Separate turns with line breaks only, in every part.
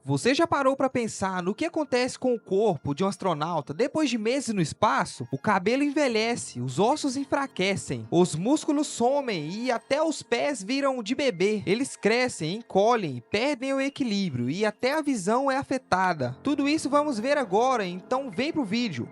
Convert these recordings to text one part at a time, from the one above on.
Você já parou para pensar no que acontece com o corpo de um astronauta depois de meses no espaço? O cabelo envelhece, os ossos enfraquecem, os músculos somem e até os pés viram de bebê. Eles crescem, encolhem, perdem o equilíbrio e até a visão é afetada. Tudo isso vamos ver agora, então vem pro vídeo.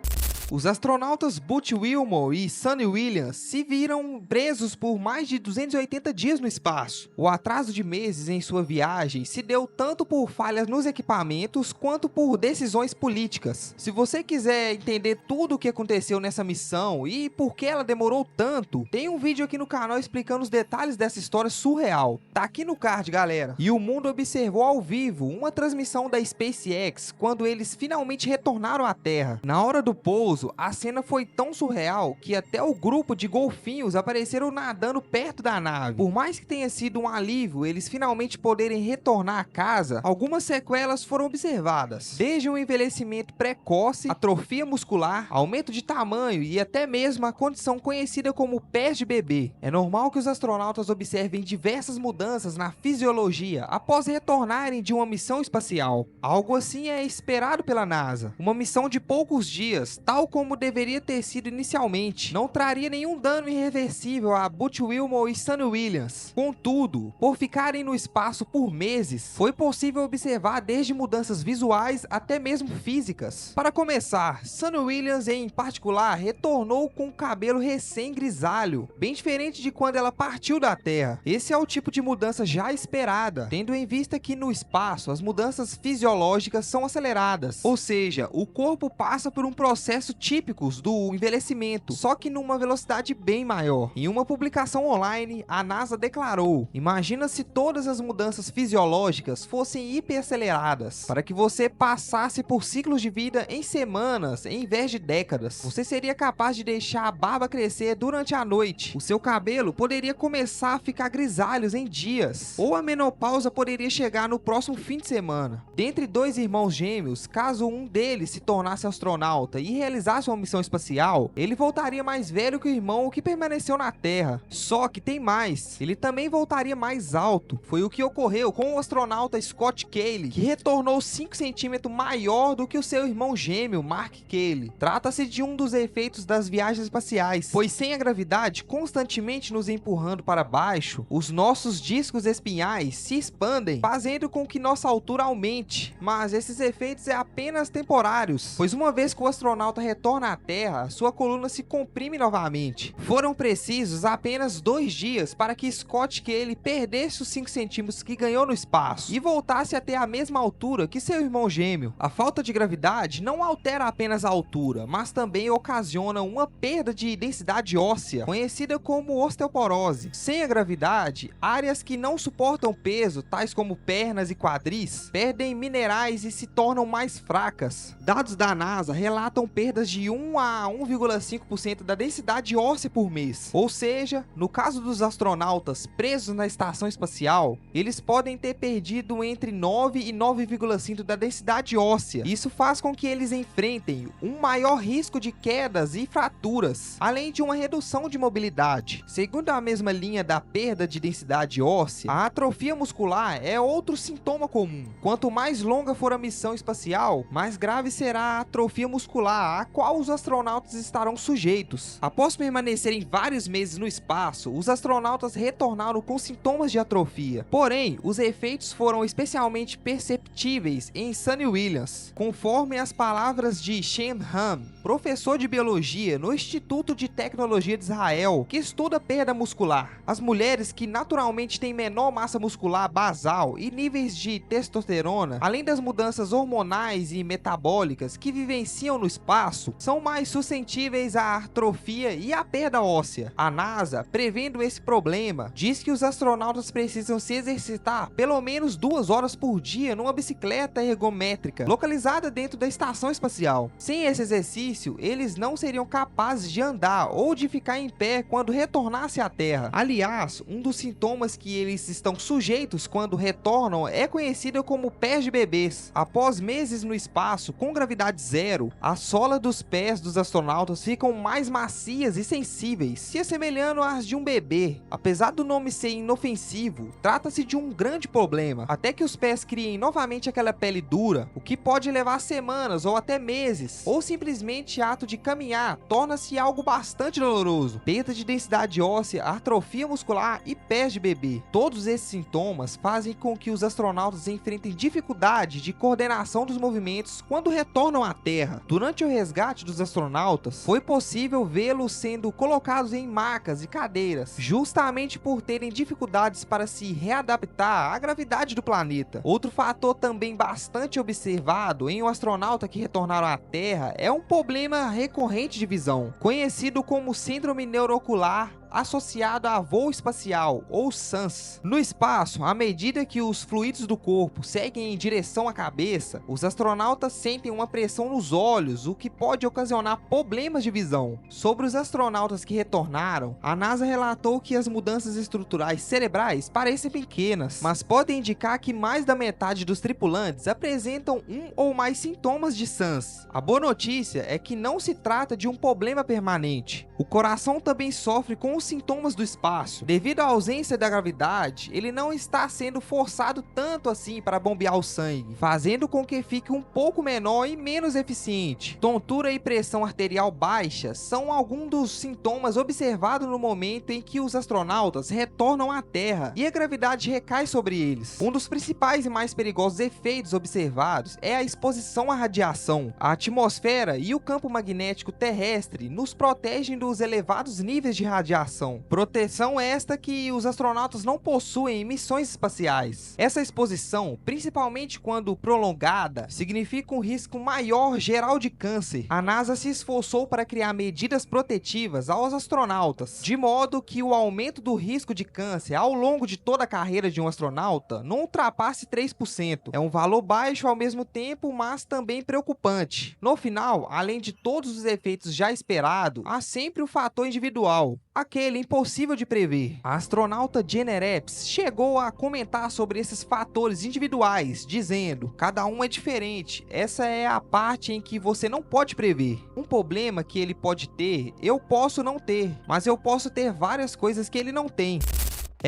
Os astronautas Butch Wilmore e Suni Williams se viram presos por mais de 280 dias no espaço. O atraso de meses em sua viagem se deu tanto por falhas nos equipamentos quanto por decisões políticas. Se você quiser entender tudo o que aconteceu nessa missão e por que ela demorou tanto, tem um vídeo aqui no canal explicando os detalhes dessa história surreal. Tá aqui no card, galera. E o mundo observou ao vivo uma transmissão da SpaceX quando eles finalmente retornaram à Terra. Na hora do pouso, a cena foi tão surreal que até o grupo de golfinhos apareceram nadando perto da nave. Por mais que tenha sido um alívio eles finalmente poderem retornar à casa, algumas sequelas foram observadas, desde um envelhecimento precoce, atrofia muscular, aumento de tamanho e até mesmo a condição conhecida como pés de bebê. É normal que os astronautas observem diversas mudanças na fisiologia após retornarem de uma missão espacial. Algo assim é esperado pela NASA. Uma missão de poucos dias, tal como deveria ter sido inicialmente, não traria nenhum dano irreversível a Butch Wilmore e Suni Williams. Contudo, por ficarem no espaço por meses, foi possível observar desde mudanças visuais até mesmo físicas. Para começar, Suni Williams em particular retornou com o cabelo recém-grisalho, bem diferente de quando ela partiu da Terra. Esse é o tipo de mudança já esperada, tendo em vista que no espaço as mudanças fisiológicas são aceleradas, ou seja, o corpo passa por um processo típicos do envelhecimento, só que numa velocidade bem maior. Em uma publicação online, a NASA declarou: imagina se todas as mudanças fisiológicas fossem hiperaceleradas, para que você passasse por ciclos de vida em semanas, em vez de décadas. Você seria capaz de deixar a barba crescer durante a noite, o seu cabelo poderia começar a ficar grisalhos em dias, ou a menopausa poderia chegar no próximo fim de semana. Dentre dois irmãos gêmeos, caso um deles se tornasse astronauta e realizasse uma missão espacial, ele voltaria mais velho que o irmão que permaneceu na Terra. Só que tem mais, ele também voltaria mais alto. Foi o que ocorreu com o astronauta Scott Kelly, que retornou 5 centímetros maior do que o seu irmão gêmeo Mark Kelly. Trata-se de um dos efeitos das viagens espaciais, pois sem a gravidade constantemente nos empurrando para baixo, os nossos discos espinhais se expandem, fazendo com que nossa altura aumente. Mas esses efeitos é apenas temporários, pois uma vez que o astronauta retorna à Terra, sua coluna se comprime novamente. Foram precisos apenas 2 dias para que Scott Kelly perdesse os 5 centímetros que ganhou no espaço e voltasse a ter a mesma altura que seu irmão gêmeo. A falta de gravidade não altera apenas a altura, mas também ocasiona uma perda de densidade óssea, conhecida como osteoporose. Sem a gravidade, áreas que não suportam peso, tais como pernas e quadris, perdem minerais e se tornam mais fracas. Dados da NASA relatam perdas de 1 a 1,5% da densidade óssea por mês. Ou seja, no caso dos astronautas presos na estação espacial, eles podem ter perdido entre 9 e 9,5% da densidade óssea. Isso faz com que eles enfrentem um maior risco de quedas e fraturas, além de uma redução de mobilidade. Segundo a mesma linha da perda de densidade óssea, a atrofia muscular é outro sintoma comum. Quanto mais longa for a missão espacial, mais grave será a atrofia muscular a qual os astronautas estarão sujeitos. Após permanecerem vários meses no espaço, os astronautas retornaram com sintomas de atrofia. Porém, os efeitos foram especialmente perceptíveis em Suni Williams, conforme as palavras de Shem Ham, professor de biologia no Instituto de Tecnologia de Israel, que estuda perda muscular. As mulheres que naturalmente têm menor massa muscular basal e níveis de testosterona, além das mudanças hormonais e metabólicas que vivenciam no espaço, são mais suscetíveis à atrofia e à perda óssea. A NASA, prevendo esse problema, diz que os astronautas precisam se exercitar pelo menos 2 horas por dia numa bicicleta ergométrica localizada dentro da estação espacial. Sem esse exercício, eles não seriam capazes de andar ou de ficar em pé quando retornasse à Terra. Aliás, um dos sintomas que eles estão sujeitos quando retornam é conhecido como pés de bebês. Após meses no espaço com gravidade zero, a sola do dos pés dos astronautas ficam mais macias e sensíveis, se assemelhando às de um bebê. Apesar do nome ser inofensivo, trata-se de um grande problema, até que os pés criem novamente aquela pele dura, o que pode levar semanas ou até meses, ou simplesmente ato de caminhar torna-se algo bastante doloroso. Perda de densidade óssea, atrofia muscular e pés de bebê. Todos esses sintomas fazem com que os astronautas enfrentem dificuldade de coordenação dos movimentos quando retornam à Terra. Durante o resgate dos astronautas, foi possível vê-los sendo colocados em macas e cadeiras, justamente por terem dificuldades para se readaptar à gravidade do planeta. Outro fator também bastante observado em um astronauta que retornaram à Terra é um problema recorrente de visão, conhecido como síndrome neuroocular associado a voo espacial, ou SANS. No espaço, à medida que os fluidos do corpo seguem em direção à cabeça, os astronautas sentem uma pressão nos olhos, o que pode ocasionar problemas de visão. Sobre os astronautas que retornaram, a NASA relatou que as mudanças estruturais cerebrais parecem pequenas, mas podem indicar que mais da metade dos tripulantes apresentam um ou mais sintomas de SANS. A boa notícia é que não se trata de um problema permanente. O coração também sofre com os sintomas do espaço. Devido à ausência da gravidade, ele não está sendo forçado tanto assim para bombear o sangue, fazendo com que fique um pouco menor e menos eficiente. Tontura e pressão arterial baixa são alguns dos sintomas observados no momento em que os astronautas retornam à Terra e a gravidade recai sobre eles. Um dos principais e mais perigosos efeitos observados é a exposição à radiação. A atmosfera e o campo magnético terrestre nos protegem dos elevados níveis de radiação. Proteção esta que os astronautas não possuem em missões espaciais. Essa exposição, principalmente quando prolongada, significa um risco maior geral de câncer. A NASA se esforçou para criar medidas protetivas aos astronautas, de modo que o aumento do risco de câncer ao longo de toda a carreira de um astronauta não ultrapasse 3%. É um valor baixo ao mesmo tempo, mas também preocupante. No final, além de todos os efeitos já esperados, há sempre o fator individual, aquele impossível de prever. A astronauta Jenner Epps chegou a comentar sobre esses fatores individuais, dizendo: cada um é diferente, essa é a parte em que você não pode prever. Um problema que ele pode ter, eu posso não ter, mas eu posso ter várias coisas que ele não tem.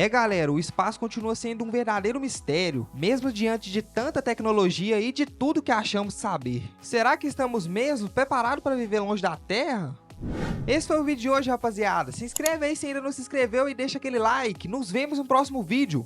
Galera, o espaço continua sendo um verdadeiro mistério, mesmo diante de tanta tecnologia e de tudo que achamos saber. Será que estamos mesmo preparados para viver longe da Terra? Esse foi o vídeo de hoje, rapaziada. Se inscreve aí se ainda não se inscreveu e deixa aquele like. Nos vemos no próximo vídeo.